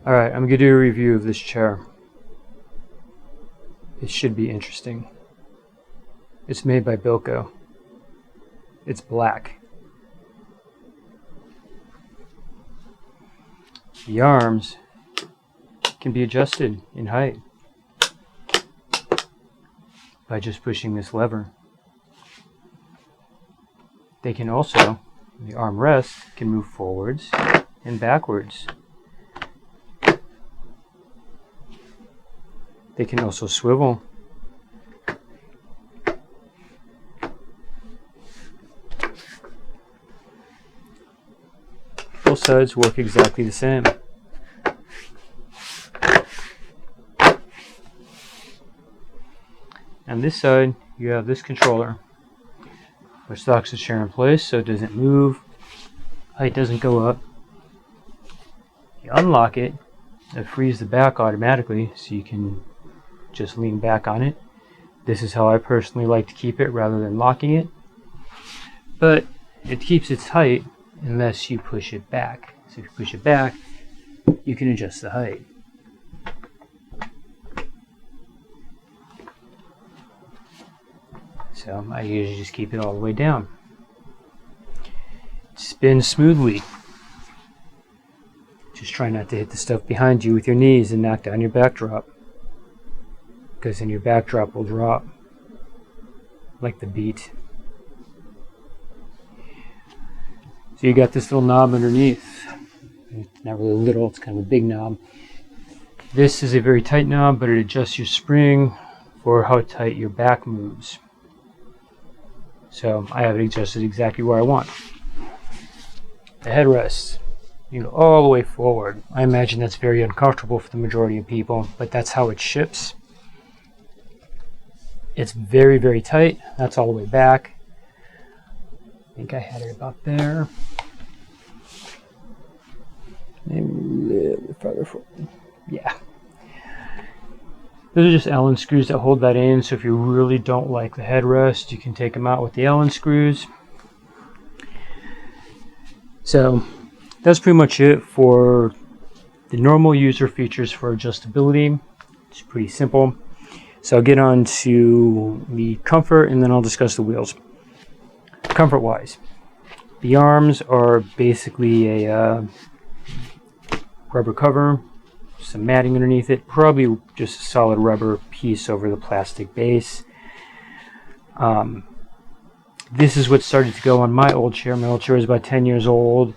Alright, I'm going to do a review of this chair. It should be interesting. It's made by Bilkoh. It's black. The arms can be adjusted in height by just pushing this lever. They can also, the armrest can move forwards and backwards. They can also swivel. Both sides work exactly the same. On this side, you have this controller, which locks the chair in place so it doesn't move, height doesn't go up. You unlock it, it frees the back automatically so you can just lean back on it. This is how I personally like to keep it rather than locking it. But it keeps its height unless you push it back. So if you push it back, you can adjust the height. So I usually just keep it all the way down. It spins smoothly. Just try not to hit the stuff behind you with your knees and knock down your backdrop, because then your backdrop will drop like the beat. So you got this little knob underneath. It's not really little, it's kind of a big knob. This is a very tight knob, but it adjusts your spring for how tight your back moves. So I have it adjusted exactly where I want. The headrest, you go all the way forward. I imagine that's very uncomfortable for the majority of people, but that's how it ships. It's very, very tight. That's all the way back. I think I had it about there. Maybe a little bit farther forward. Yeah. Those are just Allen screws that hold that in, so if you really don't like the headrest, you can take them out with the Allen screws. So that's pretty much it for the normal user features for adjustability. It's pretty simple. So I'll get on to the comfort and then I'll discuss the wheels. Comfort-wise, the arms are basically a rubber cover, some matting underneath it, probably just a solid rubber piece over the plastic base. This is what started to go on my old chair. My old chair was about 10 years old,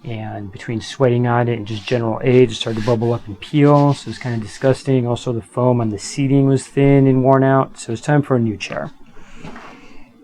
and between sweating on it and just general age, it started to bubble up and peel, so it was kind of disgusting. Also, the foam on the seating was thin and worn out, so it's time for a new chair.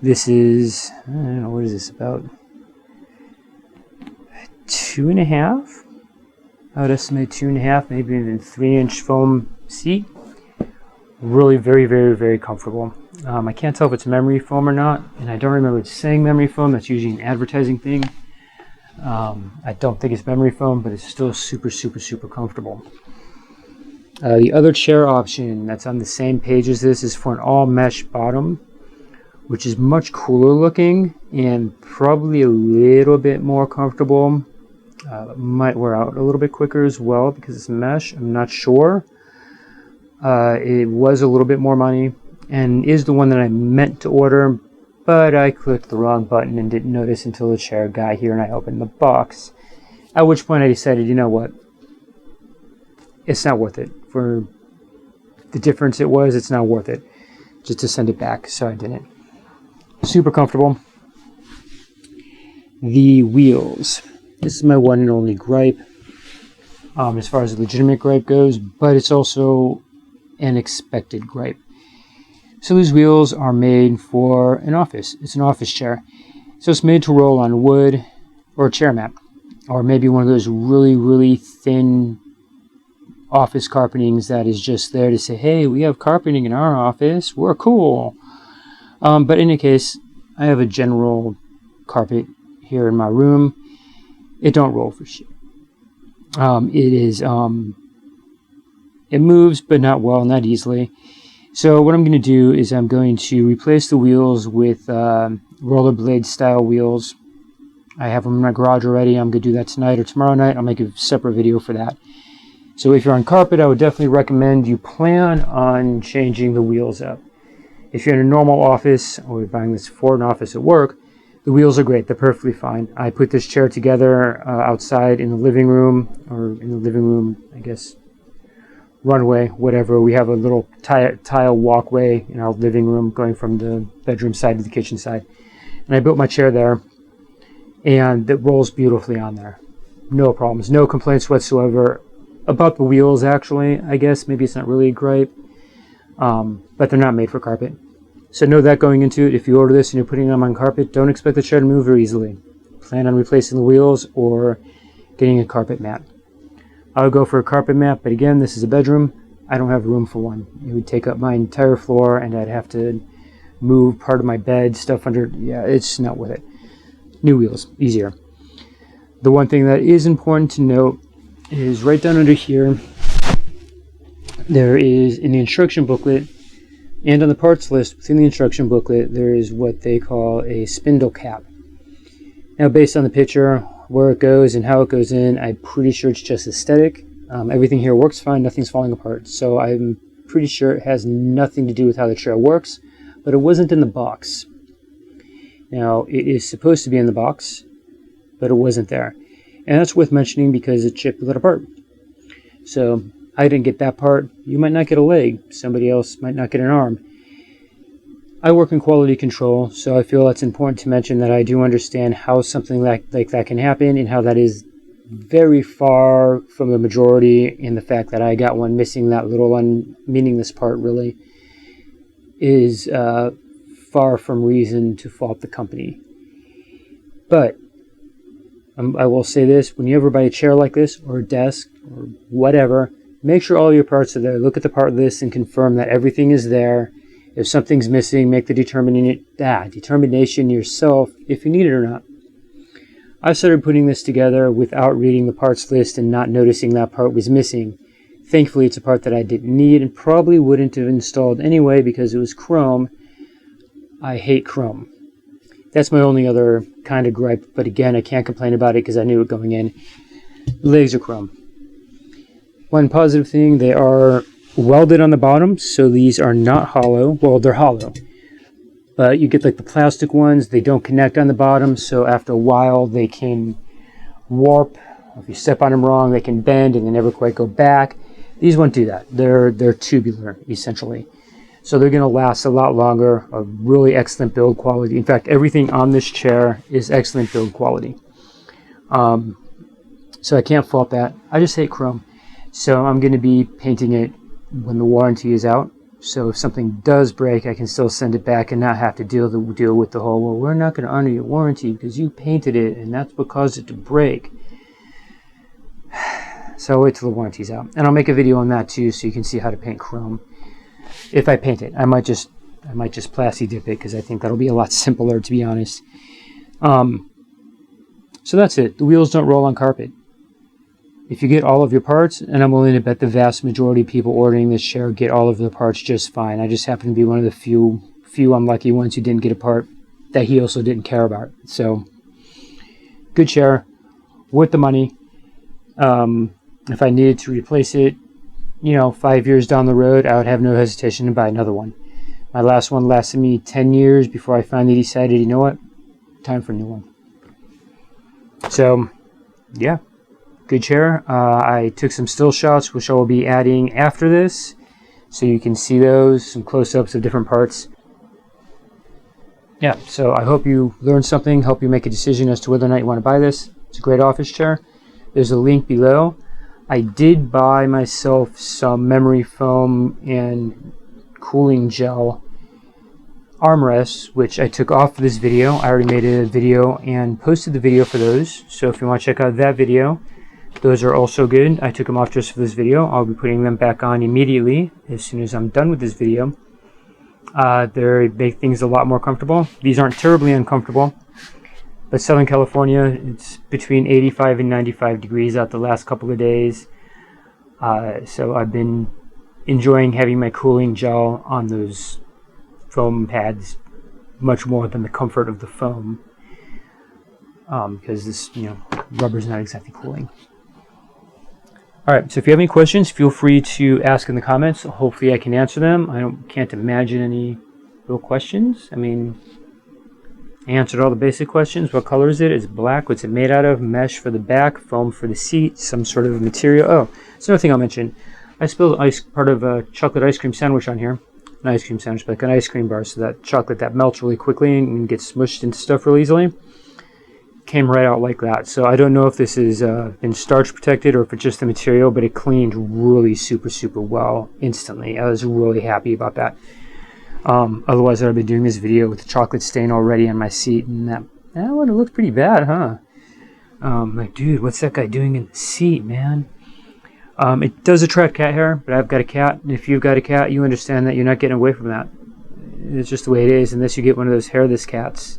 This is, I don't know, what is this, about 2.5? I would estimate 2.5, maybe even 3-inch foam seat. Really very, very, very comfortable. I can't tell if it's memory foam or not, and I don't remember it saying memory foam. That's usually an advertising thing. I don't think it's memory foam, but it's still super, super, super comfortable. The other chair option that's on the same page as this is for an all mesh bottom, which is much cooler looking and probably a little bit more comfortable. Might wear out a little bit quicker as well because it's mesh. I'm not sure. It was a little bit more money and is the one that I meant to order, but I clicked the wrong button and didn't notice until the chair got here and I opened the box. At which point I decided, you know what? It's not worth it. For the difference it was, it's not worth it just to send it back, so I didn't. Super comfortable. The wheels. This is my one and only gripe, as far as a legitimate gripe goes, but it's also an expected gripe. So these wheels are made for an office. It's an office chair. So it's made to roll on wood or a chair mat, or maybe one of those really, really thin office carpetings that is just there to say, hey, we have carpeting in our office. We're cool. But in any case, I have a general carpet here in my room. It don't roll for shit. It moves, but not well, not easily. So what I'm going to do is I'm going to replace the wheels with rollerblade style wheels. I have them in my garage already. I'm going to do that tonight or tomorrow night. I'll make a separate video for that. So if you're on carpet, I would definitely recommend you plan on changing the wheels up. If you're in a normal office, or you're buying this for an office at work, the wheels are great. They're perfectly fine. I put this chair together outside in the living room, or in the living room, I guess, runway, whatever. We have a little tile walkway in our living room going from the bedroom side to the kitchen side. And I built my chair there, and it rolls beautifully on there. No problems, no complaints whatsoever. About the wheels, actually, I guess. Maybe it's not really a gripe, but they're not made for carpet. So know that going into it. If you order this and you're putting them on carpet, don't expect the chair to move very easily. Plan on replacing the wheels or getting a carpet mat. I would go for a carpet mat, but again, this is a bedroom. I don't have room for one. It would take up my entire floor, and I'd have to move part of my bed, stuff under. Yeah, it's not worth it. New wheels, easier. The one thing that is important to note is right down under here, there is, in the instruction booklet and on the parts list within the instruction booklet, there is what they call a spindle cap. Now, based on the picture, where it goes and how it goes in, I'm pretty sure it's just aesthetic. Everything here works fine, nothing's falling apart. So I'm pretty sure it has nothing to do with how the chair works, but it wasn't in the box. Now, it is supposed to be in the box, but it wasn't there. And that's worth mentioning because it chipped it apart. So I didn't get that part. You might not get a leg. Somebody else might not get an arm. I work in quality control, so I feel it's important to mention that I do understand how something like that can happen and how that is very far from the majority, in the fact that I got one missing that little meaningless part really is far from reason to fault the company. But I will say this, when you ever buy a chair like this, or a desk, or whatever, make sure all your parts are there. Look at the part list and confirm that everything is there. If something's missing, make the determination yourself if you need it or not. I started putting this together without reading the parts list and not noticing that part was missing. Thankfully, it's a part that I didn't need and probably wouldn't have installed anyway because it was chrome. I hate chrome. That's my only other kind of gripe, but again, I can't complain about it because I knew it going in. The legs are chrome. One positive thing, they are welded on the bottom, so these are not hollow. Well, they're hollow, but you get like the plastic ones, they don't connect on the bottom, so after a while they can warp. If you step on them wrong, they can bend and they never quite go back. These won't do that. They're tubular, essentially. So they're going to last a lot longer, a really excellent build quality. In fact, everything on this chair is excellent build quality. So I can't fault that. I just hate chrome. So I'm going to be painting it when the warranty is out. So if something does break, I can still send it back and not have to deal with the whole, well, we're not going to honor your warranty because you painted it and that's what caused it to break. So I'll wait till the warranty's out. And I'll make a video on that too, so you can see how to paint chrome. If I paint it, I might just plasti dip it because I think that'll be a lot simpler, to be honest. So that's it. The wheels don't roll on carpet. If you get all of your parts, and I'm willing to bet the vast majority of people ordering this chair get all of the parts just fine. I just happen to be one of the few unlucky ones who didn't get a part that he also didn't care about. So, good chair, worth the money. If I needed to replace it, 5 years down the road, I would have no hesitation to buy another one. My last one lasted me 10 years before I finally decided, you know what, time for a new one. So, yeah, good chair. I took some still shots, which I will be adding after this, so you can see those, some close-ups of different parts. Yeah, so I hope you learned something, help you make a decision as to whether or not you want to buy this. It's a great office chair. There's a link below. I did buy myself some memory foam and cooling gel armrests, which I took off of this video. I already made a video and posted the video for those. So if you want to check out that video, those are also good. I took them off just for this video. I'll be putting them back on immediately as soon as I'm done with this video. They make things a lot more comfortable. These aren't terribly uncomfortable. But Southern California, it's between 85 and 95 degrees out the last couple of days. So I've been enjoying having my cooling gel on those foam pads much more than the comfort of the foam. Because this, rubber's not exactly cooling. All right, so if you have any questions, feel free to ask in the comments. Hopefully I can answer them. Can't imagine any real questions. I mean, I answered all the basic questions. What color is it? It's black. What's it made out of? Mesh for the back, foam for the seat, some sort of material. Oh, that's another thing I'll mention. I spilled part of a chocolate ice cream sandwich on here. An ice cream sandwich, but like an ice cream bar, so that chocolate that melts really quickly and gets smushed into stuff really easily. Came right out like that. So I don't know if this is been starch protected or if it's just the material, but it cleaned really super well instantly. I was really happy about that. Otherwise I'd have been doing this video with the chocolate stain already on my seat, and that would have looked pretty bad, huh? Like, dude, what's that guy doing in the seat, man? It does attract cat hair, but I've got a cat, and if you've got a cat, you understand that you're not getting away from that. It's just the way it is, unless you get one of those hairless cats.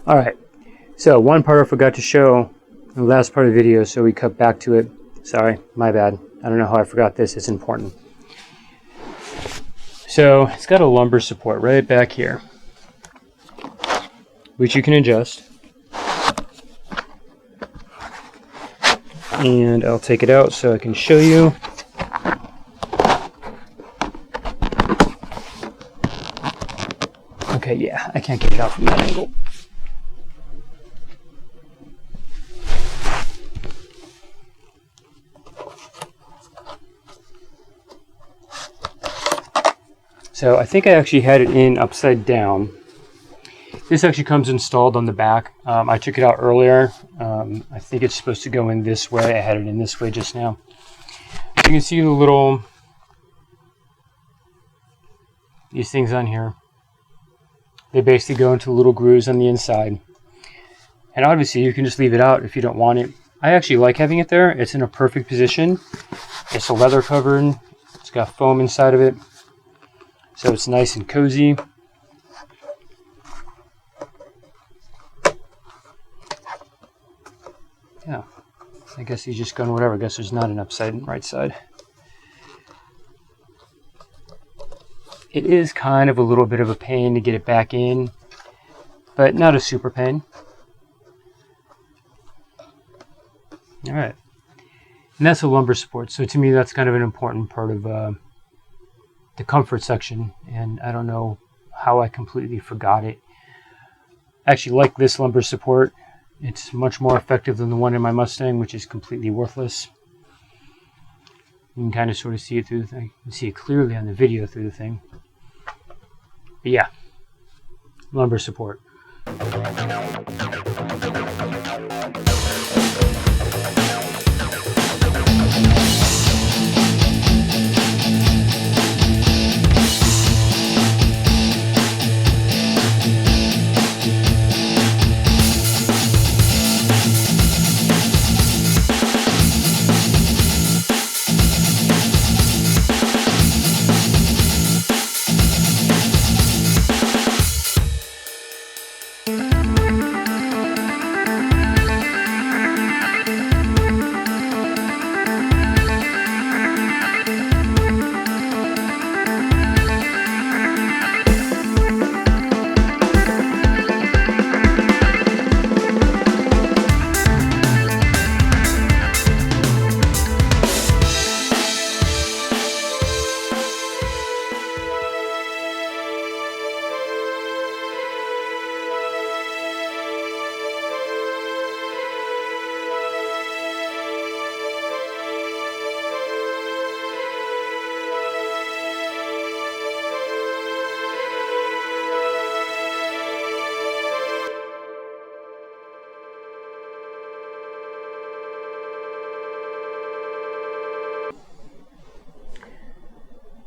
Alright, so one part I forgot to show in the last part of the video, so we cut back to it. Sorry, my bad. I don't know how I forgot this. It's important. So it's got a lumbar support right back here, which you can adjust. And I'll take it out so I can show you. Okay, yeah, I can't get it out from that angle. So I think I actually had it in upside down. This actually comes installed on the back. I took it out earlier. I think it's supposed to go in this way. I had it in this way just now. You can see these things on here. They basically go into little grooves on the inside. And obviously you can just leave it out if you don't want it. I actually like having it there. It's in a perfect position. It's a leather covered. It's got foam inside of it. So it's nice and cozy. Yeah, I guess he's just going whatever. I guess there's not an upside and right side. It is kind of a little bit of a pain to get it back in, but not a super pain. All right, and that's a lumbar support. So to me, that's kind of an important part of the comfort section, and I don't know how I completely forgot it. I actually like this lumbar support. It's much more effective than the one in my Mustang, which is completely worthless. You can kind of sort of see it through the thing. You can see it clearly on the video through the thing. But yeah, lumbar support.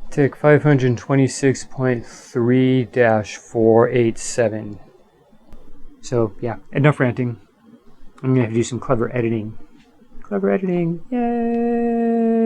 Tick 526.3-487. So yeah, enough ranting. I'm gonna have to do some clever editing. Clever editing, yay!